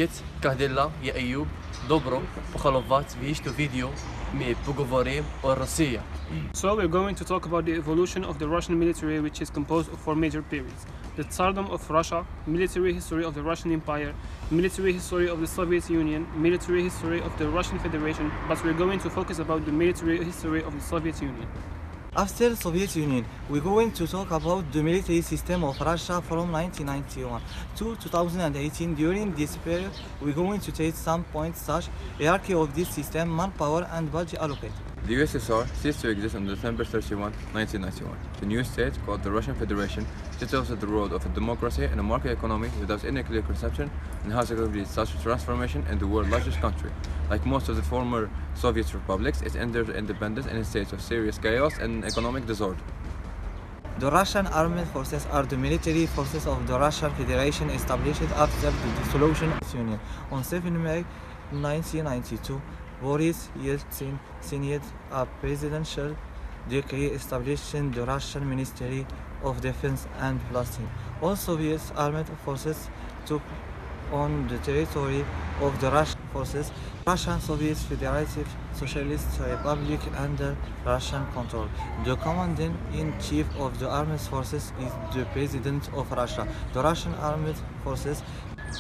Привет, как дела? Я Ayoub. Добро, похоловать, вижу видео, мы поговорим о России. So we're going to talk about the evolution of the Russian military, which is composed of four major periods: the Tsardom of Russia, military history of the Russian Empire, military history of the Soviet Union, military history of the Russian Federation, but we're going to focus about the military history of the Soviet Union. After the Soviet Union, we're going to talk about the military system of Russia from 1991 to 2018. During this period, we're going to take some points such hierarchy of this system, manpower and budget allocated. The USSR ceased to exist on December 31, 1991. The new state, called the Russian Federation, set off the road of a democracy and a market economy without any clear conception and has accomplished such a transformation in the world's largest country. Like most of the former Soviet republics, it entered independence in a state of serious chaos and economic disorder. The Russian armed forces are the military forces of the Russian Federation established after the dissolution of the Union. On 7 May 1992, Boris Yeltsin signed a presidential decree establishing the Russian Ministry of Defense and Blasting. All Soviet armed forces took on the territory of the Russian forces, Russian Soviet Federative Socialist Republic under Russian control. The commander-in-chief of the armed forces is the President of Russia. The Russian armed forces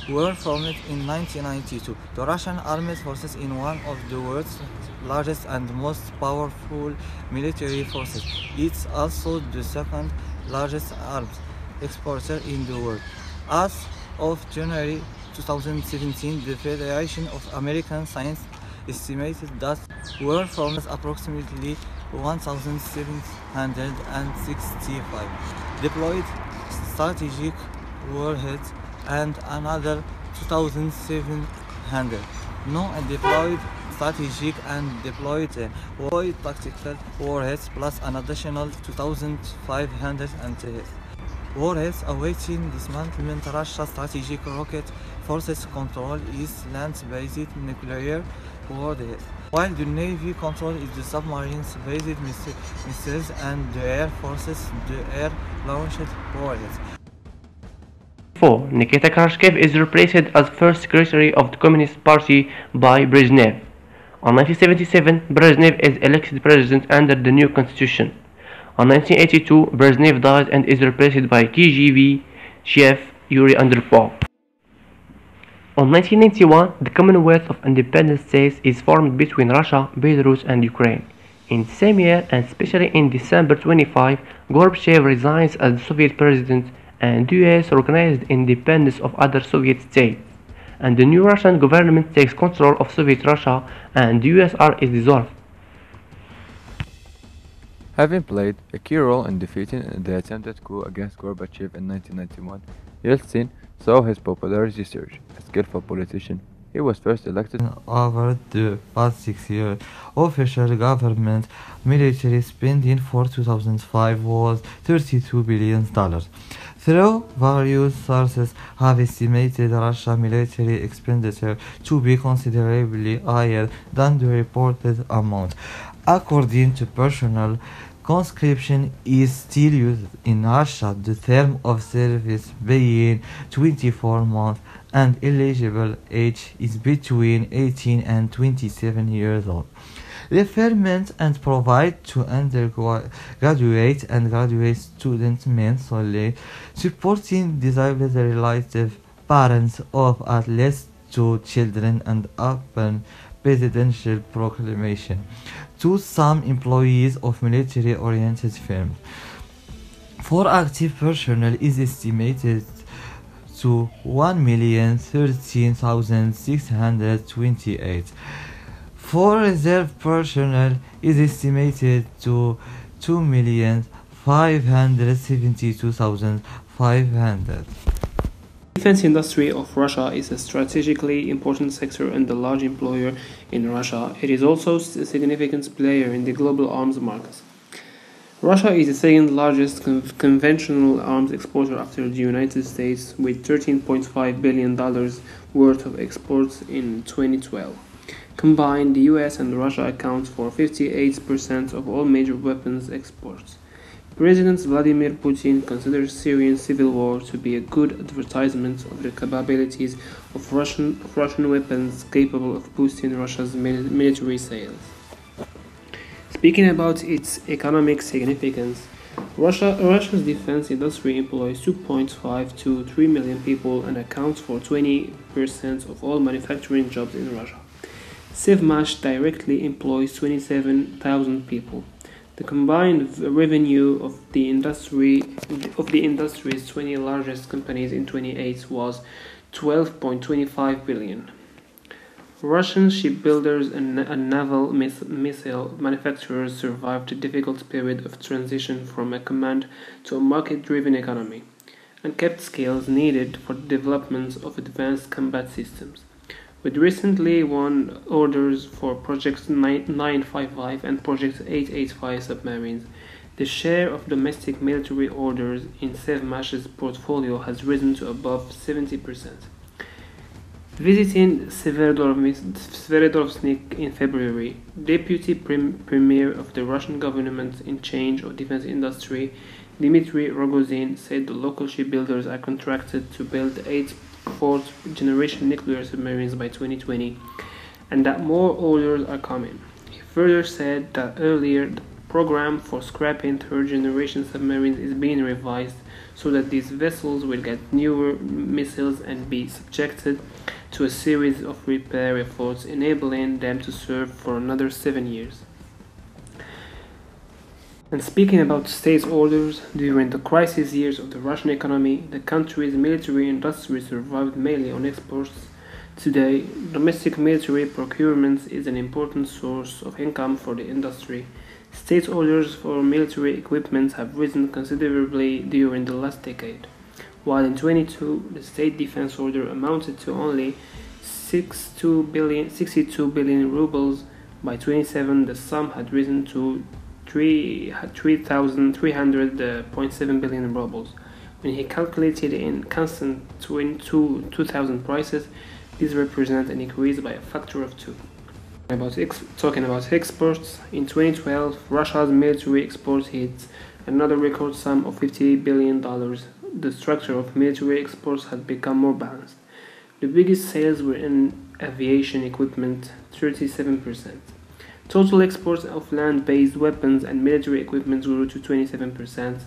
were formed in 1992. The Russian armed forces is one of the world's largest and most powerful military forces. It's also the second largest arms exporter in the world. As of January 2017, the Federation of American Science estimated that were formed approximately 1,765 deployed strategic warheads and another 2,700 non-deployed strategic and deployed tactical warheads plus an additional 2,500 warheads awaiting dismantlement. Russia's strategic rocket forces control is land-based nuclear warheads, while the Navy control is the submarines-based missiles and the Air Forces the air-launched warheads. 4. Nikita Khrushchev is replaced as first secretary of the Communist Party by Brezhnev. On 1977, Brezhnev is elected president under the new constitution. On 1982, Brezhnev dies and is replaced by KGB chief Yuri Andropov. On 1991, the Commonwealth of Independent States is formed between Russia, Belarus and Ukraine. In the same year, and especially in December 25, Gorbachev resigns as the Soviet president and the US recognized independence of other Soviet states. And the new Russian government takes control of Soviet Russia and the USSR is dissolved. Having played a key role in defeating the attempted coup against Gorbachev in 1991, Yeltsin saw his popularity surge. A skillful politician, he was first elected. Over the past 6 years, official government military spending for 2005 was $32 billion. Through various sources have estimated Russia's military expenditure to be considerably higher than the reported amount. According to personnel, conscription is still used in Russia. The term of service being 24 months and eligible age is between 18 and 27 years old. Referment and provide to undergraduate and graduate students mentally supporting disabled relative parents of at least 2 children and upon presidential proclamation to some employees of military-oriented firms. For active personnel is estimated to 1,013,628. For reserve personnel is estimated to 2,572,500. The defense industry of Russia is a strategically important sector and a large employer in Russia. It is also a significant player in the global arms market. Russia is the second largest conventional arms exporter after the United States, with $13.5 billion worth of exports in 2012. Combined, the US and Russia account for 58% of all major weapons exports. President Vladimir Putin considers Syrian civil war to be a good advertisement of the capabilities of Russian weapons capable of boosting Russia's military sales. Speaking about its economic significance, Russia's defense industry employs 2.5 to 3 million people and accounts for 20% of all manufacturing jobs in Russia. Sevmash directly employs 27,000 people. The combined revenue of the industry's 20 largest companies in 2018 was 12.25 billion. Russian shipbuilders and naval missile manufacturers survived a difficult period of transition from a command to a market-driven economy, and kept skills needed for the development of advanced combat systems. With recently won orders for Project 955 and Project 885 submarines, the share of domestic military orders in Sevmash's portfolio has risen to above 70%. Visiting Severodvinsk in February, Deputy Premier of the Russian government in charge of defense industry, Dmitry Rogozin, said the local shipbuilders are contracted to build 8 fourth-generation nuclear submarines by 2020, and that more orders are coming. He further said that earlier the program for scrapping third-generation submarines is being revised so that these vessels will get newer missiles and be subjected to a series of repair efforts, enabling them to serve for another 7 years. And speaking about state orders, during the crisis years of the Russian economy, the country's military industry survived mainly on exports. Today, domestic military procurement is an important source of income for the industry. State orders for military equipment have risen considerably during the last decade. While in 2022, the state defense order amounted to only 62 billion rubles, by 2027 the sum had risen to 3,300.7 billion rubles. When he calculated in constant 2000 prices, this represents an increase by a factor of 2. Talking about exports, in 2012, Russia's military exports hit another record sum of $50 billion. The structure of military exports had become more balanced. The biggest sales were in aviation equipment, 37%. Total exports of land-based weapons and military equipment grew to 27%.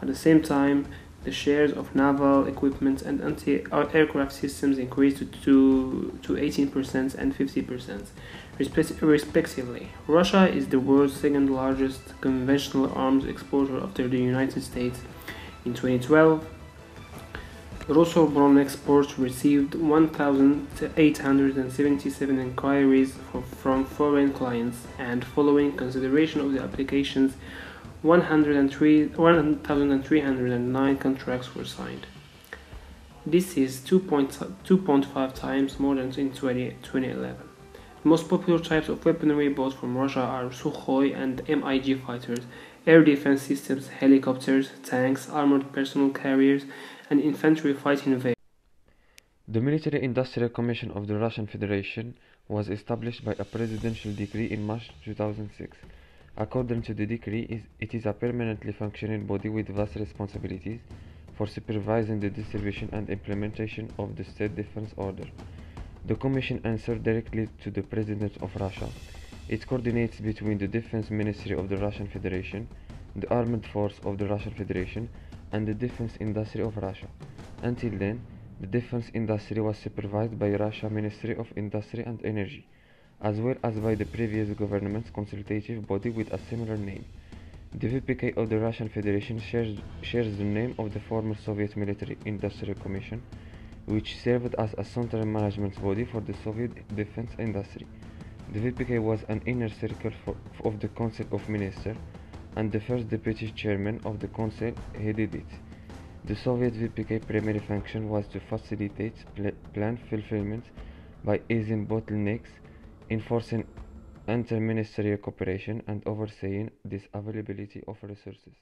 At the same time, the shares of naval equipment and anti-aircraft systems increased to 18% and 50%, respectively. Russia is the world's second largest conventional arms exporter after the United States. In 2012, Rosoboron exports received 1,877 inquiries from foreign clients, and following consideration of the applications, 1,309 contracts were signed. This is 2.5 times more than in 2011. The most popular types of weaponry bought from Russia are Sukhoi and MiG fighters, air defense systems, helicopters, tanks, armored personnel carriers, and infantry fighting vehicles. The Military Industrial Commission of the Russian Federation was established by a presidential decree in March 2006. According to the decree, it is a permanently functioning body with vast responsibilities for supervising the distribution and implementation of the State Defense Order. The Commission answers directly to the President of Russia. It coordinates between the Defense Ministry of the Russian Federation, the Armed Force of the Russian Federation, and the defense industry of Russia. Until then, the defense industry was supervised by Russia Ministry of Industry and Energy, as well as by the previous government's consultative body with a similar name. The VPK of the Russian Federation shares the name of the former Soviet Military Industrial Commission, which served as a central management body for the Soviet defense industry. The VPK was an inner circle of the Council of Ministers, and the first deputy chairman of the council headed it. The Soviet VPK primary function was to facilitate plan fulfillment by easing bottlenecks, enforcing inter-ministerial cooperation, and overseeing this availability of resources.